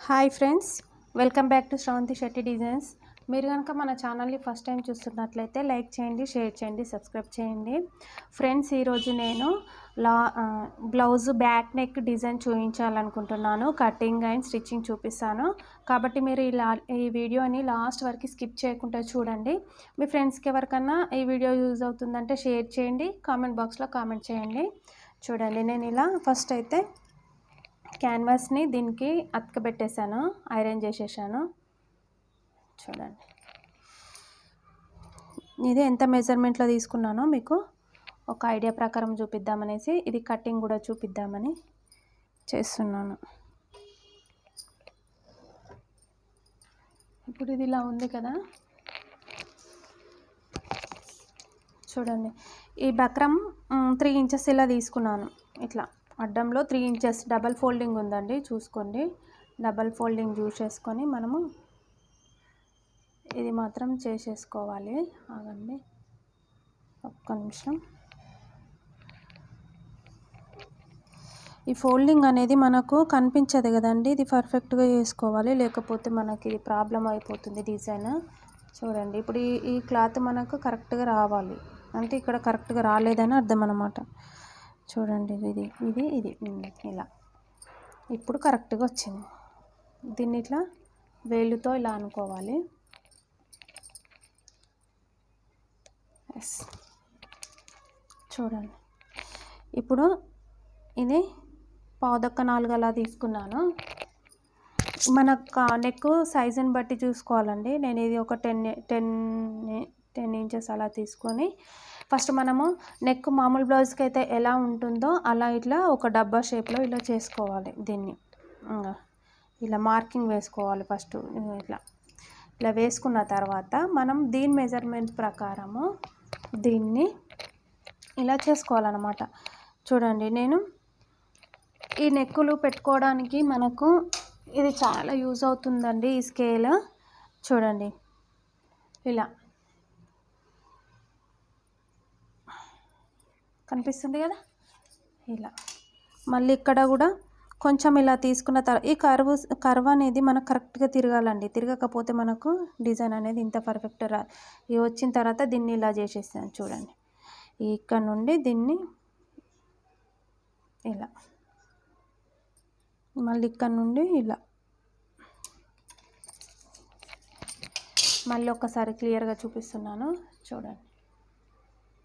Hi friends, welcome back to Sravanthi Shetty designs. మీరు కనుక మన ఛానల్ని ఫస్ట్ టైం చూస్తున్నట్లయితే లైక్ చేయండి, షేర్ చేయండి, సబ్స్క్రైబ్ చేయండి. ఫ్రెండ్స్, ఈరోజు నేను బ్లౌజ్ బ్యాక్ నెక్ డిజైన్ చూపించాలనుకుంటున్నాను. కటింగ్ అండ్ స్టిచ్చింగ్ చూపిస్తాను కాబట్టి మీరు ఈ వీడియోని లాస్ట్ వరకు స్కిప్ చేయకుండా చూడండి. మీ ఫ్రెండ్స్కి ఎవరికన్నా ఈ వీడియో యూజ్ అవుతుందంటే షేర్ చేయండి, కామెంట్ బాక్స్లో కామెంట్ చేయండి. చూడండి, నేను ఇలా ఫస్ట్ అయితే క్యాన్వాస్ని దీనికి అతకబెట్టేశాను, ఐరన్ చేసేసాను. చూడండి, ఇది ఎంత మెజర్మెంట్లో తీసుకున్నానో మీకు ఒక ఐడియా ప్రకారం చూపిద్దామనేసి, ఇది కటింగ్ కూడా చూపిద్దామని చేస్తున్నాను. ఇప్పుడు ఇది ఇలా ఉంది కదా, చూడండి. ఈ బక్రం 3 ఇంచెస్ ఇలా తీసుకున్నాను. ఇట్లా అడ్డంలో 3 ఇంచెస్ డబల్ ఫోల్డింగ్ ఉందండి, చూసుకోండి. డబల్ ఫోల్డింగ్ చూసేసుకొని మనము ఇది మాత్రం చేసేసుకోవాలి. ఆగండి ఒక్క నిమిషం. ఈ ఫోల్డింగ్ అనేది మనకు కనిపించదు కదండి, ఇది పర్ఫెక్ట్గా చేసుకోవాలి, లేకపోతే మనకి ఇది ప్రాబ్లం అయిపోతుంది డిజైన్. చూడండి, ఇప్పుడు ఈ క్లాత్ మనకు కరెక్ట్గా రావాలి, అంటే ఇక్కడ కరెక్ట్గా రాలేదని అర్థం అన్నమాట. చూడండి, ఇది ఇది ఇది ఇలా ఇప్పుడు కరెక్ట్గా వచ్చింది. దీన్ని ఇట్లా వేలుతో ఇలా అనుకోవాలి. ఎస్, చూడండి. ఇప్పుడు ఇది పావుదక్క 4 అలా తీసుకున్నాను. మన నెక్ సైజుని బట్టి చూసుకోవాలండి. నేను ఇది ఒక 10 ఇంచెస్ అలా తీసుకొని, ఫస్ట్ మనము నెక్ మామూలు బ్లౌజ్కి అయితే ఎలా ఉంటుందో అలా ఇట్లా ఒక డబ్బా షేప్లో ఇలా చేసుకోవాలి. దీన్ని ఇలా మార్కింగ్ వేసుకోవాలి ఫస్ట్. ఇలా వేసుకున్న తర్వాత మనం దీని మెజర్మెంట్ ప్రకారము దీన్ని ఇలా చేసుకోవాలన్నమాట. చూడండి, నేను ఈ నెక్కులు పెట్టుకోవడానికి మనకు ఇది చాలా యూజ్ అవుతుందండి, ఈ స్కేల్. చూడండి, ఇలా కనిపిస్తుంది కదా, ఇలా మళ్ళీ ఇక్కడ కూడా కొంచెం ఇలా తీసుకున్న తర్వాత ఈ కర్వ్ అనేది మనకు కరెక్ట్గా తిరగాలండి. తిరగకపోతే మనకు డిజైన్ అనేది ఇంత పర్ఫెక్ట్ ఇది వచ్చిన తర్వాత దీన్ని ఇలా చేసేస్తాను. చూడండి, ఇక్కడ నుండి దీన్ని ఇలా, మళ్ళీ ఇక్కడ నుండి ఇలా, మళ్ళీ ఒక్కసారి క్లియర్గా చూపిస్తున్నాను. చూడండి,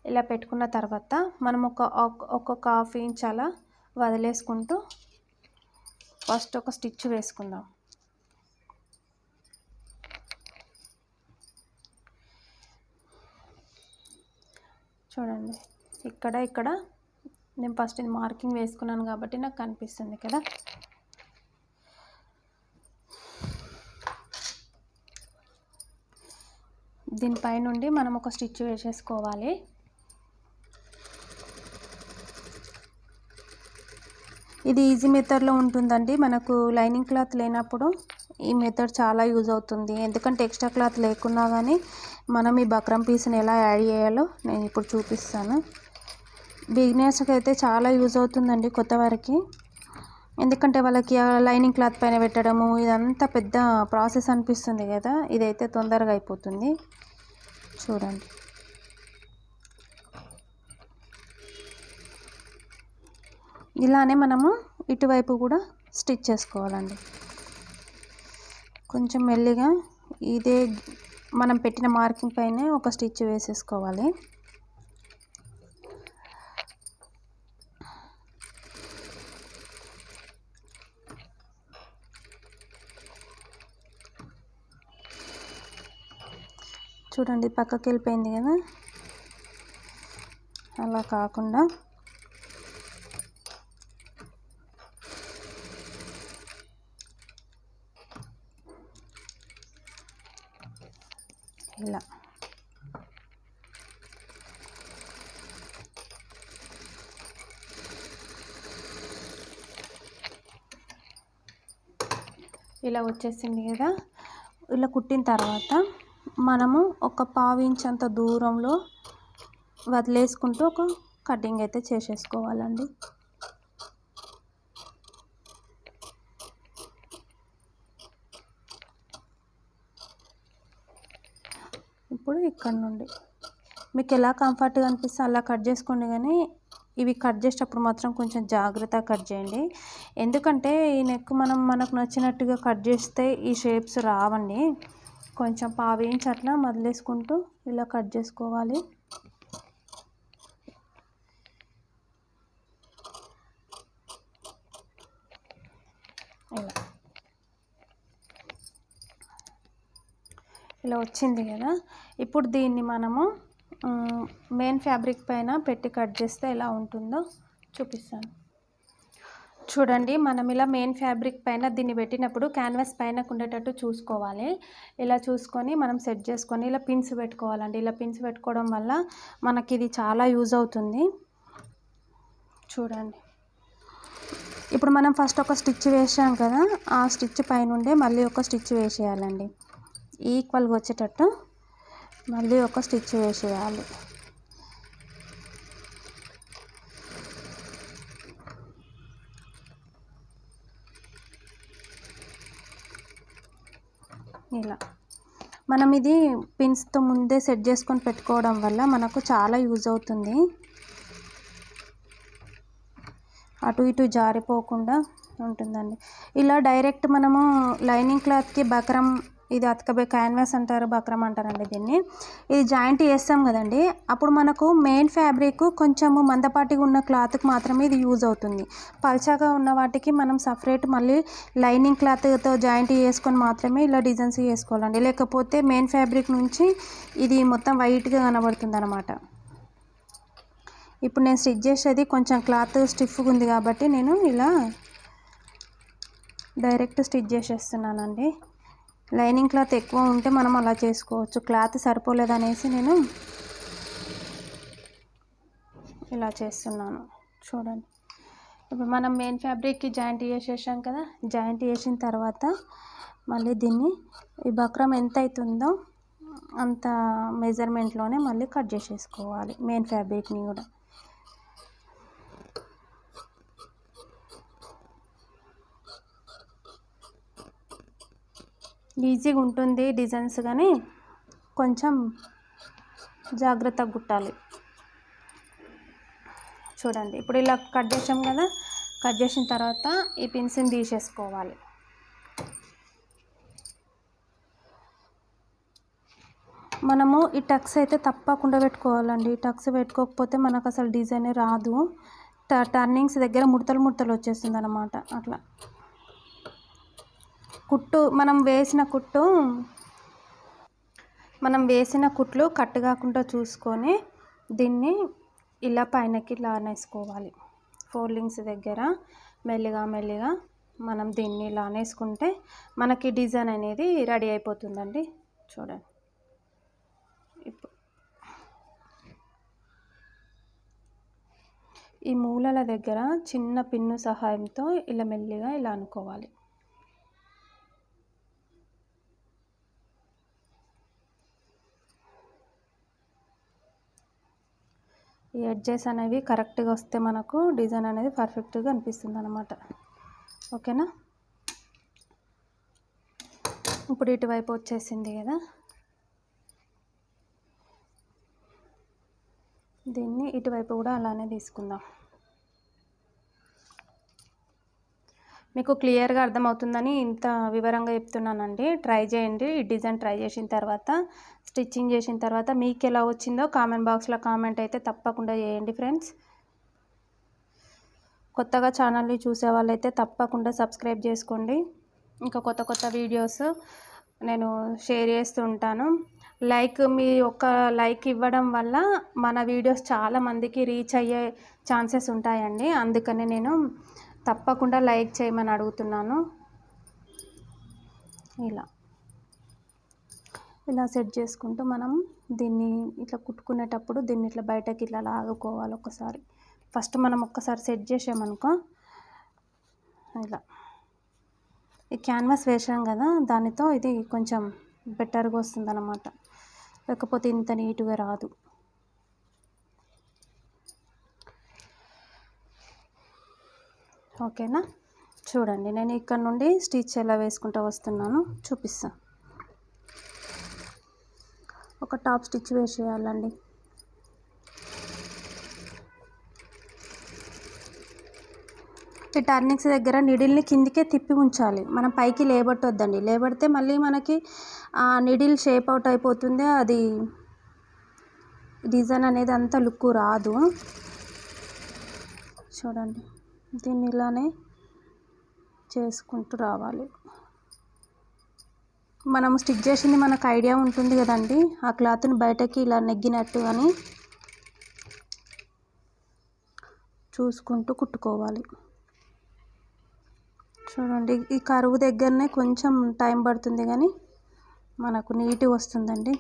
ఇలా పెట్టుకున్న తర్వాత మనం ఒక్కొక్క హాఫ్ ఇంచ్ అలా వదిలేసుకుంటూ ఫస్ట్ ఒక స్టిచ్ వేసుకుందాం. చూడండి, ఇక్కడ నేను ఫస్ట్ ఇది మార్కింగ్ వేసుకున్నాను కాబట్టి నాకు కనిపిస్తుంది కదా. దీనిపై నుండి మనం ఒక స్టిచ్ వేసేసుకోవాలి. ఇది ఈజీ మెథడ్లో ఉంటుందండి. మనకు లైనింగ్ క్లాత్ లేనప్పుడు ఈ మెథడ్ చాలా యూజ్ అవుతుంది. ఎందుకంటే ఎక్స్ట్రా క్లాత్ లేకున్నా కానీ మనం ఈ బక్రం పీస్ని ఎలా యాడ్ చేయాలో నేను ఇప్పుడు చూపిస్తాను. బిగినర్స్కి అయితే చాలా యూజ్ అవుతుందండి, కొత్త వారికి. ఎందుకంటే వాళ్ళకి లైనింగ్ క్లాత్ పైన పెట్టడము ఇదంతా పెద్ద ప్రాసెస్ అనిపిస్తుంది కదా, ఇదైతే తొందరగా అయిపోతుంది. చూడండి, ఇలానే మనము ఇటువైపు కూడా స్టిచ్ చేసుకోవాలండి. కొంచెం మెల్లిగా ఇదే మనం పెట్టిన మార్కింగ్ పైనే ఒక స్టిచ్ వేసేసుకోవాలి. చూడండి, పక్కకి వెళ్ళిపోయింది కదా, అలా కాకుండా ఇలా ఇలా వచ్చేసింది కదా. ఇలా కుట్టిన తర్వాత మనము ఒక పావు ఇంచ్ అంత దూరంలో వదిలేసుకుంటూ ఒక కటింగ్ అయితే చేసేసుకోవాలండి. ఇప్పుడు ఇక్కడ నుండి మీకు ఎలా కంఫర్ట్గా అనిపిస్తే అలా కట్ చేసుకోండి, కానీ ఇవి కట్ చేసేటప్పుడు మాత్రం కొంచెం జాగ్రత్తగా కట్ చేయండి. ఎందుకంటే ఈ నెక్ మనకు నచ్చినట్టుగా కట్ చేస్తే ఈ షేప్స్ రావండి. కొంచెం పావించి అట్లా మదిలేసుకుంటూ ఇలా కట్ చేసుకోవాలి. ఇలా వచ్చింది కదా. ఇప్పుడు దీన్ని మనము మెయిన్ ఫ్యాబ్రిక్ పైన పెట్టి కట్ చేస్తే ఎలా ఉంటుందో చూపిస్తాను. చూడండి, మనం ఇలా మెయిన్ ఫ్యాబ్రిక్ పైన దీన్ని పెట్టినప్పుడు క్యాన్వాస్ పైన ఉండేటట్టు చూసుకోవాలి. ఇలా చూసుకొని మనం సెట్ చేసుకొని ఇలా పిన్స్ పెట్టుకోవాలండి. ఇలా పిన్స్ పెట్టుకోవడం వల్ల మనకి ఇది చాలా యూజ్ అవుతుంది. చూడండి, ఇప్పుడు మనం ఫస్ట్ ఒక స్టిచ్ వేసాం కదా, ఆ స్టిచ్ పైనుండే మళ్ళీ ఒక స్టిచ్ వేసేయాలండి. ఈక్వల్గా వచ్చేటట్టు మళ్ళీ ఒక స్టిచ్ వేసేయాలి. ఇలా మనం ఇది పిన్స్తో ముందే సెట్ చేసుకొని పెట్టుకోవడం వల్ల మనకు చాలా యూజ్ అవుతుంది. అటు ఇటు జారిపోకుండా ఉంటుందండి. ఇలా డైరెక్ట్ మనము లైనింగ్ క్లాత్కి బక్రం, ఇది అతకబే క్యాన్వాస్ అంటారు, బక్రం అంటారండి దీన్ని. ఇది జాయింట్ చేస్తాం కదండి, అప్పుడు మనకు మెయిన్ ఫ్యాబ్రిక్ కొంచెము మందపాటిగా ఉన్న క్లాత్కి మాత్రమే ఇది యూజ్ అవుతుంది. పల్చగా ఉన్న వాటికి మనం సపరేట్ మళ్ళీ లైనింగ్ క్లాత్తో జాయింట్ చేసుకొని మాత్రమే ఇలా డిజైన్స్ చేసుకోవాలండి. లేకపోతే మెయిన్ ఫ్యాబ్రిక్ నుంచి ఇది మొత్తం వైట్గా కనబడుతుంది అన్నమాట. ఇప్పుడు నేను స్టిచ్ చేసేది కొంచెం క్లాత్ స్టిఫ్గా ఉంది కాబట్టి నేను ఇలా డైరెక్ట్ స్టిచ్ చేసేస్తున్నానండి. లైనింగ్ క్లాత్ ఎక్కువ ఉంటే మనం అలా చేసుకోవచ్చు. క్లాత్ సరిపోలేదనేసి నేను ఇలా చేస్తున్నాను. చూడండి, ఇప్పుడు మనం మెయిన్ ఫ్యాబ్రిక్కి జాయింట్ చేసేసాం కదా. జాయింట్ చేసిన తర్వాత మళ్ళీ దీన్ని ఈ బక్రం ఎంత అవుతుందో అంత మెజర్మెంట్లోనే మళ్ళీ కట్ చేసేసుకోవాలి మెయిన్ ఫ్యాబ్రిక్ని కూడా. ఈజీగా ఉంటుంది డిజైన్స్, కానీ కొంచెం జాగ్రత్తగా కుట్టాలి. చూడండి, ఇప్పుడు ఇలా కట్ చేసాం కదా. కట్ చేసిన తర్వాత ఈ పిన్స్ని తీసేసుకోవాలి. మనము ఈ టక్స్ అయితే తప్పకుండా పెట్టుకోవాలండి. ఈ టక్స్ పెట్టుకోకపోతే మనకు అసలు డిజైనే రాదు. టర్నింగ్స్ దగ్గర ముడతలు వచ్చేస్తుంది అన్నమాట. అట్లా కుట్టు మనం వేసిన కుట్లు కట్ కాకుండా చూసుకొని దీన్ని ఇలా పైనకి ఇలా అనేసుకోవాలి. ఫోల్డింగ్స్ దగ్గర మెల్లిగా మనం దీన్ని ఇలా అనేసుకుంటే మనకి డిజైన్ అనేది రెడీ అయిపోతుందండి. చూడండి, ఇప్పుడు ఈ మూలల దగ్గర చిన్న పిన్ను సహాయంతో ఇలా మెల్లిగా ఇలా అనుకోవాలి. ఈ ఎడ్జెస్ అనేవి కరెక్ట్గా వస్తే మనకు డిజైన్ అనేది పర్ఫెక్ట్గా అనిపిస్తుంది అన్నమాట. ఓకేనా, ఇప్పుడు ఇటువైపు వచ్చేసింది కదా. దీన్ని ఇటువైపు కూడా అలానే తీసుకుందాం. మీకు క్లియర్గా అర్థమవుతుందని ఇంత వివరంగా చెప్తున్నానండి. ట్రై చేయండి. ఈ డిజైన్ ట్రై చేసిన తర్వాత, స్టిచ్చింగ్ చేసిన తర్వాత మీకు ఎలా వచ్చిందో కామెంట్ బాక్స్లో కామెంట్ అయితే తప్పకుండా చేయండి ఫ్రెండ్స్. కొత్తగా ఛానల్ని చూసే వాళ్ళైతే తప్పకుండా సబ్స్క్రైబ్ చేసుకోండి. ఇంకా కొత్త వీడియోస్ నేను షేర్ చేస్తూ ఉంటాను. మీ ఒక లైక్ ఇవ్వడం వల్ల మన వీడియోస్ చాలామందికి రీచ్ అయ్యే ఛాన్సెస్ ఉంటాయండి. అందుకని నేను తప్పకుండా లైక్ చేయమని అడుగుతున్నాను. ఇలా సెట్ చేసుకుంటూ మనం దీన్ని ఇట్లా కుట్టుకునేటప్పుడు దీన్ని ఇట్లా బయటకి ఇట్లా లాగుకోవాలి. ఫస్ట్ మనం ఒక్కసారి సెట్ చేసామనుకో, ఇలా ఈ క్యాన్వాస్ వేసాం కదా, దానితో ఇది కొంచెం బెటర్గా వస్తుంది అన్నమాట. లేకపోతే ఇంత నీట్గా రాదు. ఓకేనా, చూడండి, నేను ఇక్కడ నుండి స్టిచ్ ఎలా వేసుకుంటూ వస్తున్నాను చూపిస్తాను. ఒక టాప్ స్టిచ్ వేసేయాలండి. ఈ టర్నింగ్స్ దగ్గర నిడిల్ని కిందికే తిప్పి ఉంచాలి, మనం పైకి లేబట్టొద్దండి. లేబడితే మళ్ళీ మనకి ఆ నిడిల్ షేప్ అవుట్ అయిపోతుంది, అది డిజైన్ అనేది అంత లుక్ రాదు. చూడండి, దీన్ని ఇలానే చేసుకుంటూ రావాలి. మనం స్టిచ్ చేసింది మనకు ఐడియా ఉంటుంది కదండి, ఆ క్లాత్ని బయటకి ఇలా నెగ్గినట్టు అని చూసుకుంటూ కుట్టుకోవాలి. చూడండి, ఈ కరువు దగ్గరనే కొంచెం టైం పడుతుంది కానీ మనకు నీట్గా వస్తుందండి.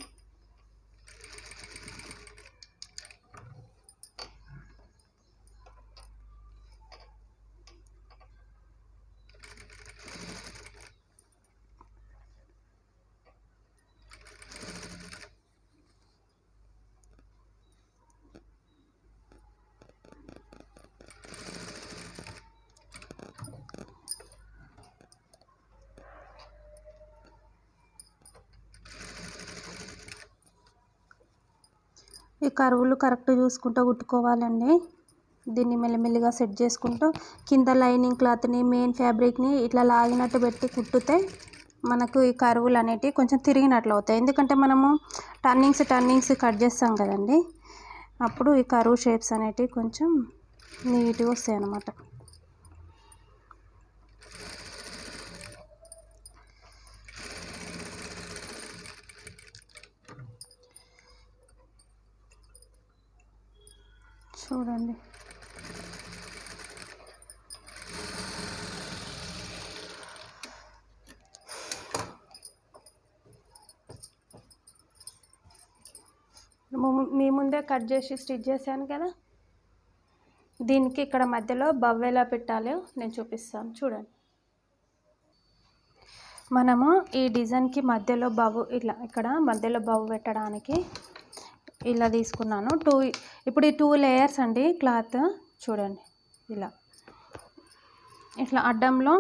ఈ కరువులు కరెక్ట్ చూసుకుంటూ కుట్టుకోవాలండి. దీన్ని మెల్లిమెల్లిగా సెట్ చేసుకుంటూ కింద లైనింగ్ క్లాత్ని, మెయిన్ ఫ్యాబ్రిక్ని ఇట్లా లాగినట్టు పెట్టి కుట్టితే మనకు ఈ కరువులు అనేటివి కొంచెం తిరిగినట్లు అవుతాయి. ఎందుకంటే మనము టర్నింగ్స్ కట్ చేస్తాం కదండి, అప్పుడు ఈ కరువు షేప్స్ అనేటివి కొంచెం నీట్గా వస్తాయి అన్నమాట. చూడండి, మీ ముందే కట్ చేసి స్టిచ్ చేశాను కదా, దీనికి ఇక్కడ మధ్యలో బవ్ ఎలా పెట్టాలో నేను చూపిస్తాను. చూడండి, మనము ఈ డిజైన్కి మధ్యలో బవ్ ఇట్లా ఇక్కడ మధ్యలో బవ్ పెట్టడానికి ఇలా తీసుకున్నాను. ఇప్పుడు ఈ 2 లేయర్స్ అండి క్లాత్. చూడండి, ఇట్లా అడ్డంలో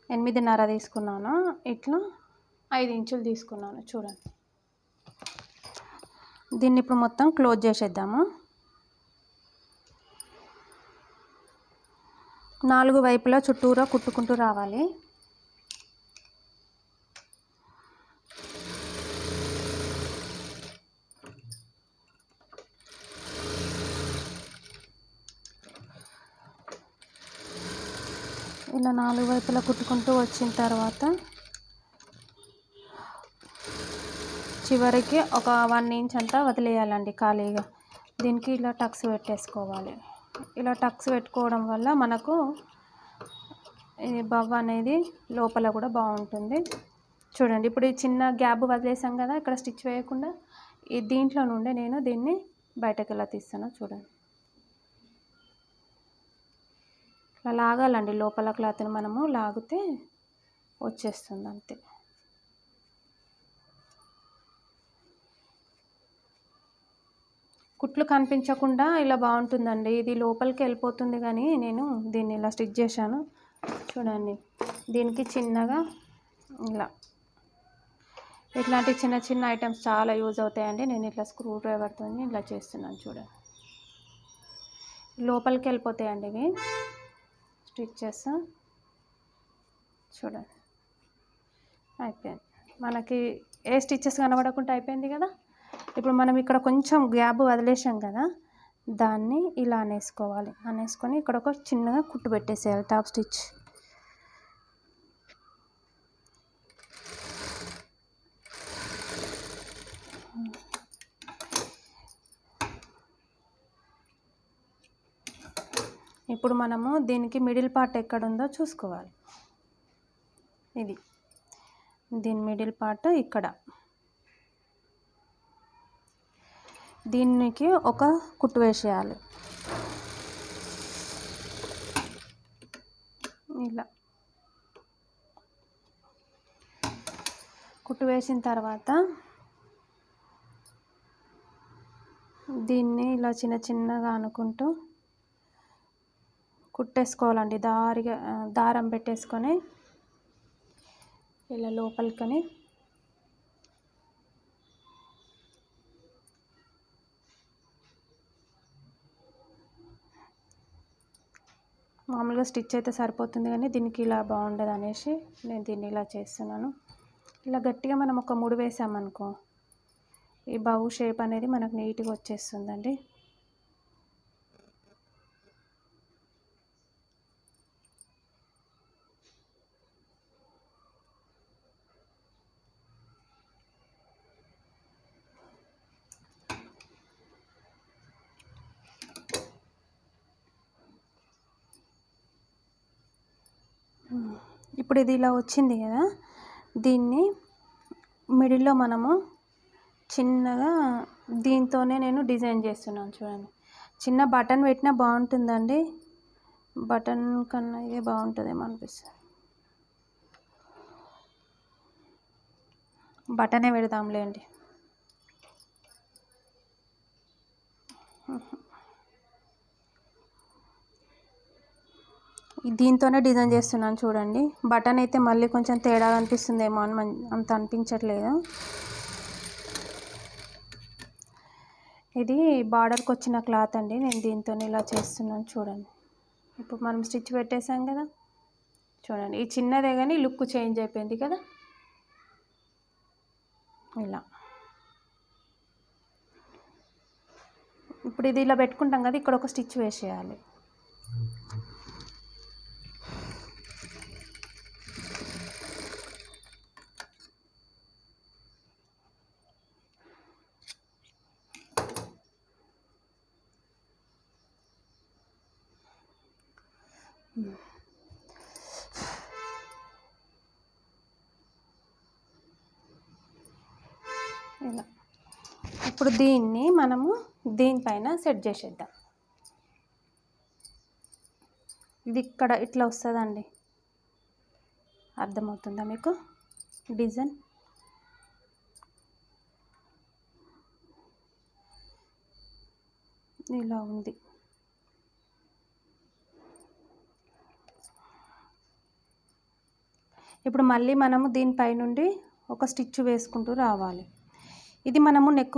8.5 తీసుకున్నాను, ఇట్లా 5 ఇంచులు తీసుకున్నాను. చూడండి, దీన్ని ఇప్పుడు మొత్తం క్లోజ్ చేసేద్దాము. 4 వైపులా చుట్టూరా కుట్టుకుంటూ రావాలి. ఇలా 4 వైపులా కుట్టుకుంటూ వచ్చిన తర్వాత చివరికి ఒక 1 ఇంచ్ అంతా వదిలేయాలండి ఖాళీగా. దీనికి ఇలా టక్స్ పెట్టేసుకోవాలి. ఇలా టక్స్ పెట్టుకోవడం వల్ల మనకు ఈ బవ్ అనేది లోపల కూడా బాగుంటుంది. చూడండి, ఇప్పుడు ఈ చిన్న గ్యాప్ వదిలేసాం కదా ఇక్కడ స్టిచ్ వేయకుండా, ఈ దీంట్లో నుండి నేను దీన్ని బయటకు ఇలా తీస్తాను. చూడండి, ఇలా లాగాలండి, లోపల క్లాత్ని మనము లాగితే వచ్చేస్తుంది అంతే. కుట్లు కనిపించకుండా ఇలా బాగుంటుందండి. ఇది లోపలికి వెళ్ళిపోతుంది కానీ నేను దీన్ని ఇలా స్టిచ్ చేశాను. చూడండి, దీనికి చిన్నగా ఇలా ఇట్లాంటి చిన్న చిన్న ఐటమ్స్ చాలా యూజ్ అవుతాయండి. నేను ఇట్లా స్క్రూ డ్రైవర్తో ఇలా చేస్తున్నాను. చూడండి, లోపలికి వెళ్ళిపోతాయండి ఇవి స్టిచ్చెస్. చూడండి, అయిపోయింది. మనకి ఏ స్టిచ్చెస్ కనబడకుండా అయిపోయింది కదా. ఇప్పుడు మనం ఇక్కడ కొంచెం గ్యాప్ వదిలేసాం కదా, దాన్ని ఇలా అనేసుకోవాలి. అనేసుకొని ఇక్కడ ఒక చిన్నగా కుట్టు పెట్టేసేయాలి, టాప్ స్టిచ్. ఇప్పుడు మనము దీనికి మిడిల్ పార్ట్ ఎక్కడుందో చూసుకోవాలి. ఇది దీని మిడిల్ పార్ట్ ఇక్కడ. దీనికి ఒక కుట్టు వేసేయాలి. ఇలా కుట్టు వేసిన తర్వాత దీన్ని ఇలా చిన్న చిన్నగా అనుకుంటూ కుట్టేసుకోవాలండి. దారం పెట్టేసుకొని ఇలా లోపలికని మామూలుగా స్టిచ్ అయితే సరిపోతుంది కానీ దీనికి ఇలా బాగుండదు అనేసి నేను దీన్ని ఇలా చేస్తున్నాను. ఇలా గట్టిగా మనం ఒక 3 వేసామనుకో ఈ బౌ షేప్ అనేది మనకు నీట్గా వచ్చేస్తుందండి. ఇప్పుడు ఇది ఇలా వచ్చింది కదా, దీన్ని మిడిల్లో మనము చిన్నగా దీంతోనే నేను డిజైన్ చేస్తున్నాను. చూడండి, చిన్న బటన్ పెట్టినా బాగుంటుందండి, బటన్ కన్నా ఇదే బాగుంటుందేమో అనిపిస్తుంది. బటనే పెడదాంలేండి. దీంతోనే డిజైన్ చేస్తున్నాను చూడండి. బటన్ అయితే మళ్ళీ కొంచెం తేడాగా అనిపిస్తుందేమో అని అంత అనిపించట్లేదు. ఇది బార్డర్కి వచ్చిన క్లాత్ అండి, నేను దీంతోనే ఇలా చేస్తున్నాను చూడండి. ఇప్పుడు మనం స్టిచ్ పెట్టేసాం కదా, చూడండి ఈ చిన్నదే కానీ లుక్ చేంజ్ అయిపోయింది కదా. ఇలా ఇప్పుడు ఇది ఇలా పెట్టుకుంటాం కదా, ఇక్కడ ఒక స్టిచ్ వేసేయాలి. ఇలా ఇప్పుడు దీన్ని మనము దీనిపైన సెట్ చేసేద్దాం. ఇది ఇక్కడ ఇట్లా వస్తుందండి, అర్థమవుతుందా మీకు డిజైన్? ఇలా ఉంది. ఇప్పుడు మళ్ళీ మనము దీనిపై నుండి ఒక స్టిచ్ వేసుకుంటూ రావాలి. ఇది మనము నెక్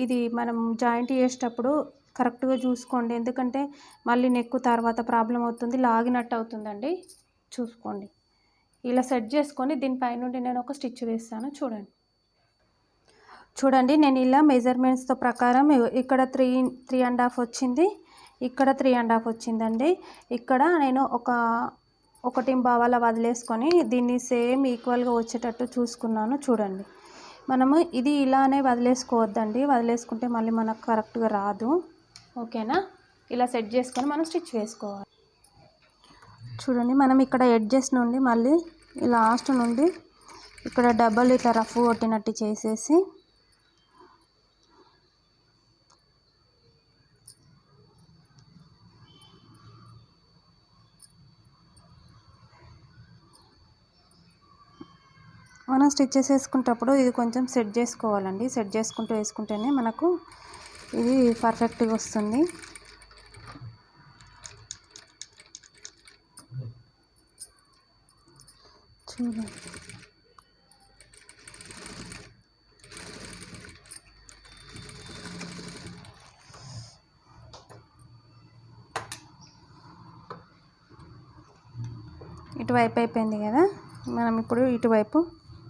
ఇది మనం జాయింట్ చేసేటప్పుడు కరెక్ట్గా చూసుకోండి, ఎందుకంటే మళ్ళీ నెక్ తర్వాత ప్రాబ్లం అవుతుంది, లాగినట్టు అవుతుందండి. చూసుకోండి, ఇలా సెట్ చేసుకొని దీనిపై నుండి నేను ఒక స్టిచ్ వేస్తాను. చూడండి నేను ఇలా మెజర్మెంట్స్తో ప్రకారం ఇక్కడ 3.5 వచ్చింది, ఇక్కడ 3.5 వచ్చిందండి. ఇక్కడ నేను ఒక 1.25 వదిలేసుకొని దీన్ని సేమ్ ఈక్వల్గా వచ్చేటట్టు చూసుకున్నాను. చూడండి, మనము ఇది ఇలానే వదిలేసుకోవద్దండి, వదిలేసుకుంటే మళ్ళీ మనకు కరెక్ట్గా రాదు. ఓకేనా? ఇలా సెట్ చేసుకొని మనం స్టిచ్ వేసుకోవాలి. చూడండి, మనం ఇక్కడ ఎడ్జెస్ నుండి మళ్ళీ లాస్ట్ నుండి ఇక్కడ డబల్ ఇట్లా రఫ్ కొట్టినట్టు చేసేసి మనం స్టిచ్చెస్ వేసుకునేటప్పుడు ఇది కొంచెం సెట్ చేసుకోవాలండి. సెట్ చేసుకుంటూ వేసుకుంటేనే మనకు ఇది పర్ఫెక్ట్గా వస్తుంది. చూడండి, ఇటువైపు అయిపోయింది కదా, మనం ఇప్పుడు ఇటువైపు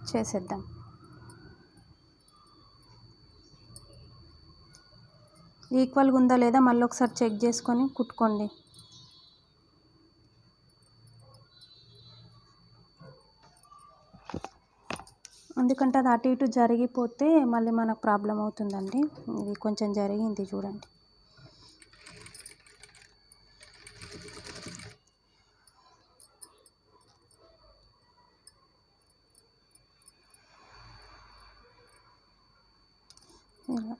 చేసేద్దాం. ఈక్వల్గా ఉందా లేదా మళ్ళీ ఒకసారి చెక్ చేసుకొని కుట్టుకోండి. ఎందుకంటే అది అటు ఇటు జరిగిపోతే మళ్ళీ మనకు ప్రాబ్లం అవుతుందండి. ఇది కొంచెం జరిగింది చూడండి. ఇలా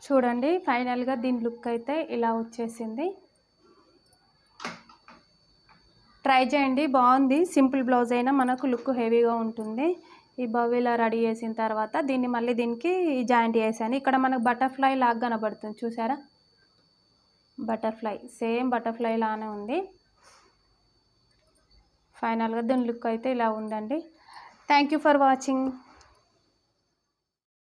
చూడండి, ఫైనల్గా దీని లుక్ అయితే ఇలా వచ్చేసింది. ట్రై చేయండి, బాగుంది. సింపుల్ బ్లౌజ్ అయినా మనకు లుక్ హెవీగా ఉంటుంది. ఈ బవ్ ఇలా రెడీ చేసిన తర్వాత దీన్ని మళ్ళీ దీనికి జాయింట్ చేశాను. ఇక్కడ మనకు బటర్ఫ్లై లాగా కనబడుతుంది, చూసారా? బటర్ఫ్లై, సేమ్ బటర్ఫ్లై లానే ఉంది. ఫైనల్గా దీని లుక్ అయితే ఇలా ఉందండి. Thank you for watching.